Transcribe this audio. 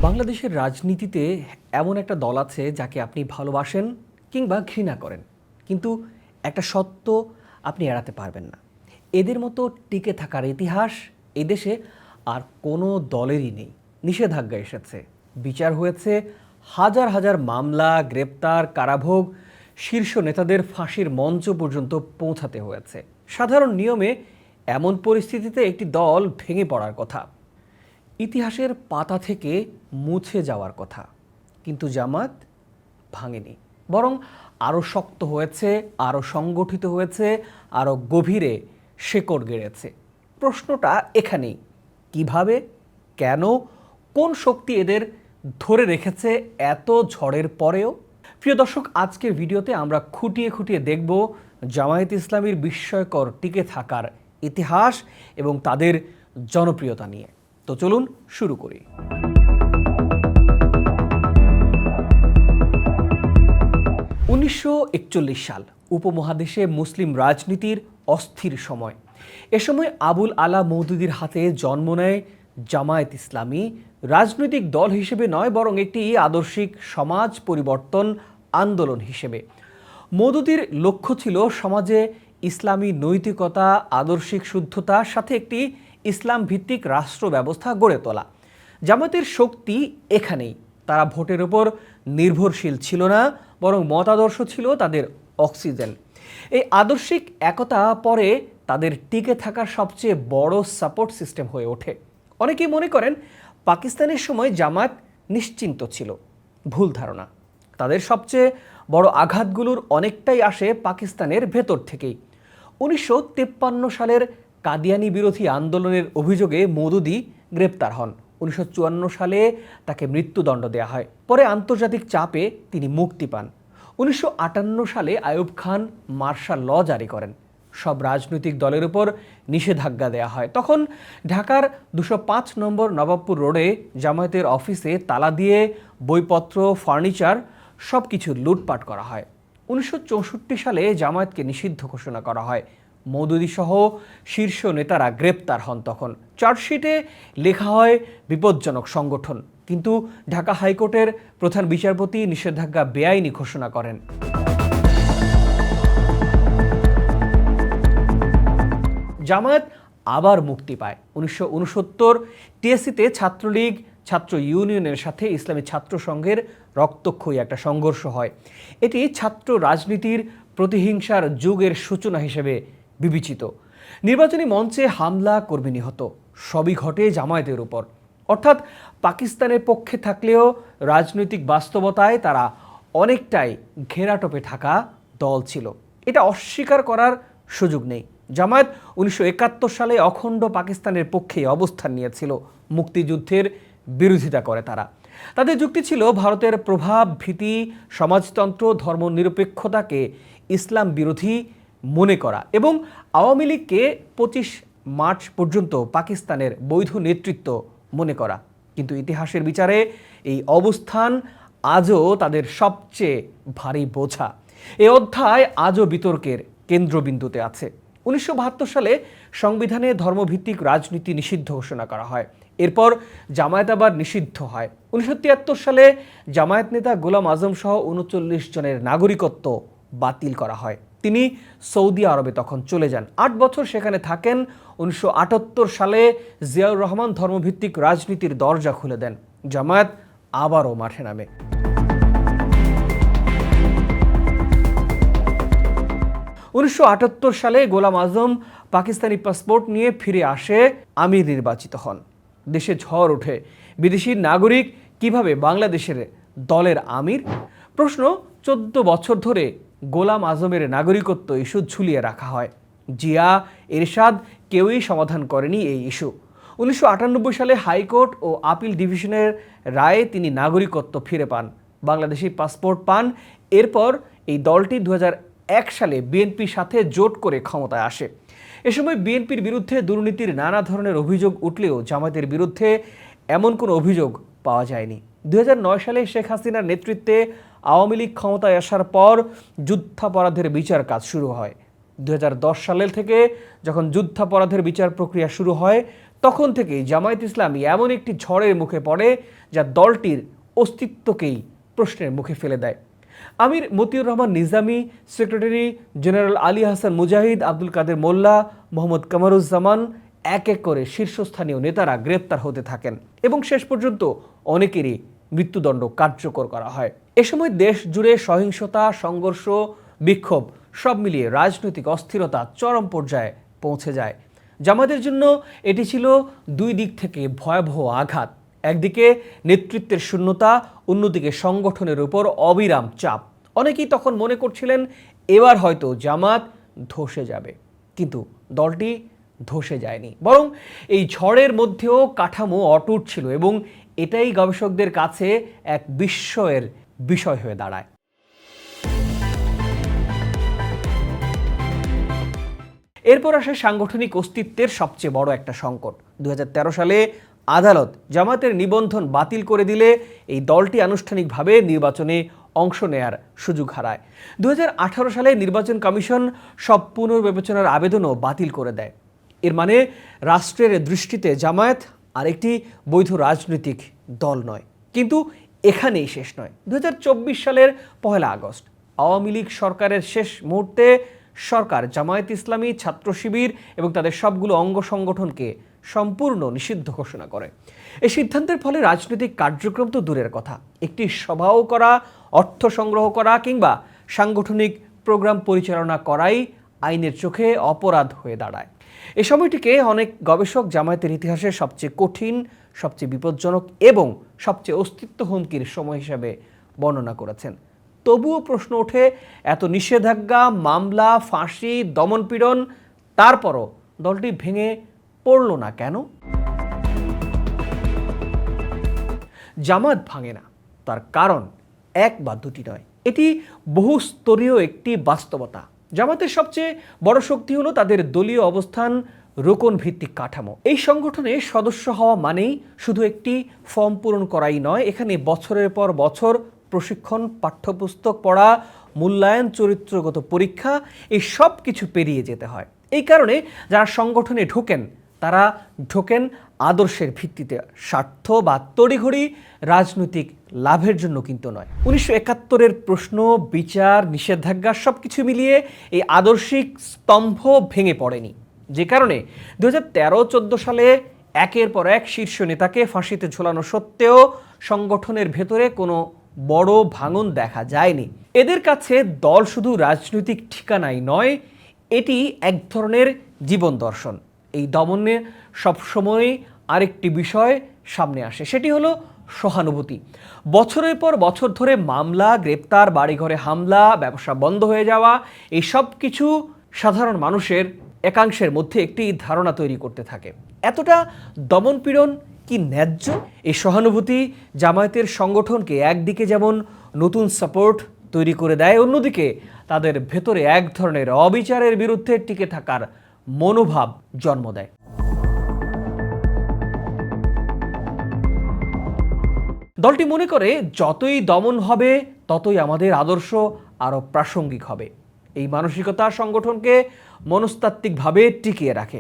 বাংলাদেশের রাজনীতিতে এমন একটা দল আছে যাকে আপনি ভালোবাসেন কিংবা ঘৃণা করেন, কিন্তু একটা সত্য আপনি এড়াতে পারবেন না। এদের মতো টিকে থাকার ইতিহাস এদেশে আর কোনো দলেরই নেই। নিষেধাজ্ঞা এসেছে, বিচার হয়েছে, হাজার হাজার মামলা, গ্রেপ্তার, কারাভোগ, শীর্ষ নেতাদের ফাঁসির মঞ্চ পর্যন্ত পৌঁছাতে হয়েছে। সাধারণ নিয়মে এমন পরিস্থিতিতে একটি দল ভেঙে পড়ার কথা, ইতিহাসের পাতা থেকে মুছে যাওয়ার কথা, কিন্তু জামাত ভাঙেনি, বরং আরও শক্ত হয়েছে, আরও সংগঠিত হয়েছে, আরও গভীরে শেকড় গেড়েছে। প্রশ্নটা এখানেই, কিভাবে, কেন, কোন শক্তি এদের ধরে রেখেছে এত ঝড়ের পরেও? প্রিয় দর্শক, আজকের ভিডিওতে আমরা খুঁটিয়ে খুঁটিয়ে দেখব জামায়াত ইসলামীর বিস্ময়কর টিকে থাকার ইতিহাস এবং তাদের জনপ্রিয়তা নিয়ে। তো চলুন শুরু করি। 1941 সাল উপমহাদেশে মুসলিম রাজনীতির অস্থির সময়। এ সময় আবুল আলা মওদুদীর হাতে জন্ম নেয় জামায়াত ইসলামী, রাজনৈতিক দল হিসেবে নয়, বরং একটি আদর্শিক সমাজ পরিবর্তন আন্দোলন হিসেবে। মওদুদীর লক্ষ্য ছিল সমাজে ইসলামী নৈতিকতা, আদর্শিক শুদ্ধতার সাথে একটি ইসলাম ভিত্তিক রাষ্ট্র ব্যবস্থা গড়ে তোলা। জামায়াতের শক্তি এখানেই। তারা ভোটের ওপর নির্ভরশীল ছিল না, বরং মতাদর্শ ছিল তাদের অক্সিজেন। এই আদর্শিক একতা পরে তাদের টিকে থাকার সবচেয়ে বড় সাপোর্ট সিস্টেম হয়ে ওঠে। অনেকেই মনে করেন পাকিস্তানের সময় জামায়াত নিশ্চিন্ত ছিল। ভুল ধারণা। তাদের সবচেয়ে বড় আঘাতগুলোর অনেকটাই আসে পাকিস্তানের ভেতর থেকেই। 1953 সালের কাদিয়ানি বিরোধী আন্দোলনের অভিযোগে মওদুদী গ্রেপ্তার হন। 1954 সালে তাকে মৃত্যুদণ্ড দেওয়া হয়। পরে আন্তর্জাতিক চাপে তিনি মুক্তি পান। 1958 সালে আইয়ুব খান মার্শাল ল জারি করেন। সব রাজনৈতিক দলের উপর নিষেধাজ্ঞা দেওয়া হয়। তখন ঢাকার 205 নম্বর নবাবপুর রোডে জামায়াতের অফিসে তালা দিয়ে বইপত্র, ফার্নিচার সব কিছু লুটপাট করা হয়। 1964 সালে জামায়াতকে নিষিদ্ধ ঘোষণা করা হয়। মওদুদী সহ শীর্ষ নেতারা গ্রেপ্তার হন। তখন চার্জশিটে লেখা হয় বিপজ্জনক সংগঠন, কিন্তু ঢাকা হাইকোর্টের প্রধান বিচারপতি নিষেধাজ্ঞা বেআইনি ঘোষণা করেন। জামায়াত আবার মুক্তি পায়। 1969 টিএসসিতে ছাত্রলীগ, ছাত্র ইউনিয়নের সাথে ইসলামী ছাত্র সংঘের রক্তক্ষয়ী একটা সংঘর্ষ হয়। এটি ছাত্র রাজনীতির প্রতিহিংসার যুগের সূচনা হিসেবে বিবেচিত। নির্বাচনী মঞ্চে হামলা, কর্মী নিহত, সবই ঘটে জামায়াতের উপর। অর্থাৎ পাকিস্তানের পক্ষে থাকলেও রাজনৈতিক বাস্তবতায় তারা অনেকটাই ঘেরাটোপে থাকা দল ছিল। এটা অস্বীকার করার সুযোগ নেই। জামায়াত 1971 সালে অখণ্ড পাকিস্তানের পক্ষে অবস্থান নিয়েছিল। মুক্তিযুদ্ধের বিরোধিতা করে তারা। তাদের যুক্তি ছিল ভারতের প্রভাব, ভীতি, সমাজতন্ত্র, ধর্মনিরপেক্ষতাকে ইসলাম বিরোধী মনে করা এবং আওয়ামী লীগকে 25 মার্চ পর্যন্ত পাকিস্তানের বৈধ নেতৃত্ব মনে করা। কিন্তু ইতিহাসের বিচারে এই অবস্থান আজও তাদের সবচেয়ে ভারী বোঝা। এই অধ্যায় আজও বিতর্কের কেন্দ্রবিন্দুতে আছে। 1972 সালে সংবিধানে ধর্মভিত্তিক রাজনীতি নিষিদ্ধ ঘোষণা করা হয়। এরপর জামায়াত আবার নিষিদ্ধ হয়। 1973 সালে জামায়াত নেতা গোলাম আজম সহ 39 জনের নাগরিকত্ব বাতিল করা হয়। তিনি সৌদি আরবে তখন চলে যান। 8 বছর সেখানে থাকেন। 1978 সালে জিয়াউর রহমান ধর্মভিত্তিক রাজনীতির দরজা খুলে দেন। জামায়াত আবারও মাঠে নামে। উনিশশো সালে গোলাম আজম পাকিস্তানি পাসপোর্ট নিয়ে ফিরে আসে, আমির নির্বাচিত হন। দেশে ঝড় ওঠে। বিদেশি নাগরিক কিভাবে বাংলাদেশের দলের আমির? প্রশ্ন। 14 বছর ধরে গোলাম আজমের নাগরিকত্ব ইস্যু ঝুলিয়ে রাখা হয়। জিয়া, এরশাদ কেউই সমাধান করেনি এই ইস্যু। 1998 সালে হাইকোর্ট ও আপিল ডিভিশনের রায়ে তিনি নাগরিকত্ব ফিরে পান, বাংলাদেশি পাসপোর্ট পান। এরপর এই দলটি 2001 সালে বিএনপির সাথে জোট করে ক্ষমতায় আসে। এ সময় বিএনপির বিরুদ্ধে দুর্নীতির নানা ধরনের অভিযোগ উঠলেও জামায়াতের বিরুদ্ধে এমন কোনো অভিযোগ পাওয়া যায়নি। 2009 সালে শেখ হাসিনার নেতৃত্বে আওয়ামী লীগ ক্ষমতায় আসার পর যুদ্ধাপরাধের বিচার কাজ শুরু হয়। 2010 সালের থেকে যখন যুদ্ধাপরাধের বিচার প্রক্রিয়া শুরু হয়, তখন থেকেই জামায়াত ইসলামী এমন একটি ঝড়ের মুখে পড়ে যা দলটির অস্তিত্বকেই প্রশ্নের মুখে ফেলে দেয়। আমির মতিউর রহমান নিজামী, সেক্রেটারি জেনারেল আলী হাসান মুজাহিদ, আব্দুল কাদের মোল্লা, মোহাম্মদ কামারুজ্জামান এক এক করে শীর্ষস্থানীয় নেতারা গ্রেপ্তার হতে থাকেন এবং শেষ পর্যন্ত অনেকেরই মৃত্যুদণ্ড কার্যকর করা হয়। এ সময় দেশ জুড়ে সহিংসতা, সংঘর্ষ, বিক্ষোভ সব মিলিয়ে রাজনৈতিক অস্থিরতা চরম পর্যায়ে পৌঁছে যায়। জামায়াতের জন্য এটি ছিল দুই দিক থেকে ভয়াবহ আঘাত। একদিকে নেতৃত্বের শূন্যতা, অন্যদিকে সংগঠনের উপর অবিরাম চাপ। অনেকেই তখন মনে করছিলেন এবার হয়তো জামাত ধসে যাবে, কিন্তু দলটি ধসে যায়নি, বরং এই ঝড়ের মধ্যেও কাঠামো অটুট ছিল এবং এটাই গবেষকদের কাছে এক বিস্ময়ের বিষয় হয়ে দাঁড়ায়। এরপর আসে সাংগঠনিক অস্তিত্বের সবচেয়ে বড় একটা সংকট। 2013 সালে আদালত জামায়াতের নিবন্ধন বাতিল করে দিলে এই দলটি আনুষ্ঠানিকভাবে নির্বাচনে অংশ নেয়ার সুযোগ হারায়। 2018 সালে নির্বাচন কমিশন সব পুনর্বিবেচনার আবেদনও বাতিল করে দেয়। এর মানে রাষ্ট্রের দৃষ্টিতে জামায়াত আরেকটি বৈধ রাজনৈতিক দল নয়। কিন্তু এখানেই শেষ নয়। 2024 সালের 1 আগস্ট আওয়ামী লীগ সরকারের শেষ মুহূর্তে সরকার জামায়াত ইসলামী, ছাত্র শিবির এবং তাদের সবগুলো অঙ্গ সংগঠনকে সম্পূর্ণ নিষিদ্ধ ঘোষণা করে। এই সিদ্ধান্তের ফলে রাজনৈতিক কার্যক্রম তো দূরের কথা, একটি সভাও করা, অর্থ সংগ্রহ করা কিংবা সাংগঠনিক প্রোগ্রাম পরিচালনা করাই আইনের চোখে অপরাধ হয়ে দাঁড়ায়। এই সময়টিকে অনেক গবেষক জামায়াতের ইতিহাসের সবচেয়ে কঠিন, সবচেয়ে বিপজ্জনক এবং সবচেয়ে অস্তিত্ব হুমকির সময় হিসেবে বর্ণনা করেছেন। তবুও প্রশ্ন ওঠে, এত নিষেধাজ্ঞা, মামলা, ফাঁসি, দমনপীড়ন, তারপরও দলটি ভেঙে পড়ল না কেন? জামায়াত ভাঙে না, তার কারণ এক বা দুটি নয়, এটি বহুস্তরীয় একটি বাস্তবতা। জামায়াতের সবচেয়ে বড় শক্তি হলো তাদের দলীয় অবস্থান, রোকন ভিত্তিক কাঠামো। এই সংগঠনে সদস্য হওয়া মানেই শুধু একটি ফর্ম পূরণ করাই নয়, এখানে বছরের পর বছর প্রশিক্ষণ, পাঠ্যপুস্তক পড়া, মূল্যায়ন, চরিত্রগত পরীক্ষা, এই সব কিছু পেরিয়ে যেতে হয়। এই কারণে যারা সংগঠনে ঢোকেন তারা ঢোকেন আদর্শের ভিত্তিতে, স্বার্থ বা তড়িঘড়ি রাজনৈতিক লাভের জন্য কিন্তু নয়। 1971-এর প্রশ্ন, বিচার, নিষেধাজ্ঞা সবকিছু মিলিয়ে এই আদর্শিক স্তম্ভ ভেঙে পড়েনি, যে কারণে 2013-14 সালে একের পর এক শীর্ষ নেতাকে ফাঁসিতে ঝোলানো সত্ত্বেও সংগঠনের ভেতরে কোনো বড় ভাঙন দেখা যায়নি। এদের কাছে দল শুধু রাজনৈতিক ঠিকানাই নয়, এটি এক ধরনের জীবন দর্শন। এই দমনে সবসময় আরেকটি বিষয় সামনে আসে, সেটি হলো সহানুভূতি। বছরের পর বছর ধরে মামলা, গ্রেপ্তার, বাড়িঘরে হামলা, ব্যবসা বন্ধ হয়ে যাওয়া, এই সব কিছু সাধারণ মানুষের একাংশের মধ্যে একটি ধারণা তৈরি করতে থাকে, এতটা দমনপীড়ন কি ন্যায্য? এই সহানুভূতি জামায়াতের সংগঠনকে একদিকে যেমন নতুন সাপোর্ট তৈরি করে দেয়, অন্যদিকে তাদের ভেতরে এক ধরনের অবিচারের বিরুদ্ধে টিকে থাকার মনোভাব জন্ম দেয়। দলটি মনে করে যতই দমন হবে ততই আমাদের আদর্শ আরও প্রাসঙ্গিক হবে। এই মানসিকতা সংগঠনকে মনস্তাত্ত্বিকভাবে টিকিয়ে রাখে।